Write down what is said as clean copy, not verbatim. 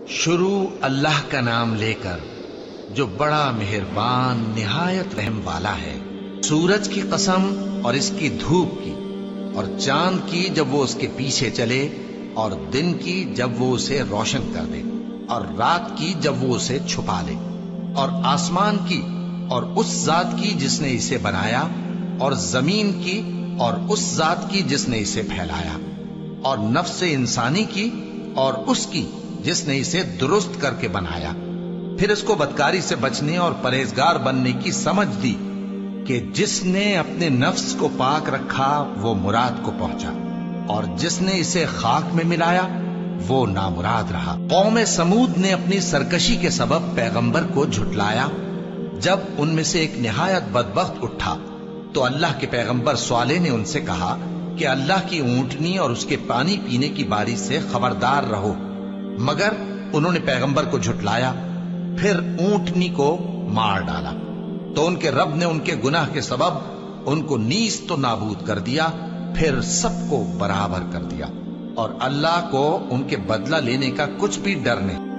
شروع اللہ کا نام لے کر جو بڑا مہربان نہایت رحم والا ہے۔ سورج کی قسم اور اس کی دھوپ کی، اور چاند کی جب وہ اس کے پیچھے چلے، اور دن کی جب وہ اسے روشن کر دے، اور رات کی جب وہ اسے چھپا لے، اور آسمان کی اور اس ذات کی جس نے اسے بنایا، اور زمین کی اور اس ذات کی جس نے اسے پھیلایا، اور نفس انسانی کی اور اس کی جس نے اسے درست کر کے بنایا۔ پھر اس کو بدکاری سے بچنے اور پرہیزگار بننے کی سمجھ دی کہ جس نے اپنے نفس کو پاک رکھا وہ مراد کو پہنچا، اور جس نے اسے خاک میں ملایا وہ نامراد رہا۔ قوم سمود نے اپنی سرکشی کے سبب پیغمبر کو جھٹلایا۔ جب ان میں سے ایک نہایت بدبخت اٹھا تو اللہ کے پیغمبر صالح نے ان سے کہا کہ اللہ کی اونٹنی اور اس کے پانی پینے کی باری سے خبردار رہو، مگر انہوں نے پیغمبر کو جھٹلایا۔ پھر اونٹنی کو مار ڈالا تو ان کے رب نے ان کے گناہ کے سبب ان کو نیست و نابود کر دیا، پھر سب کو برابر کر دیا، اور اللہ کو ان کے بدلہ لینے کا کچھ بھی ڈر نہیں۔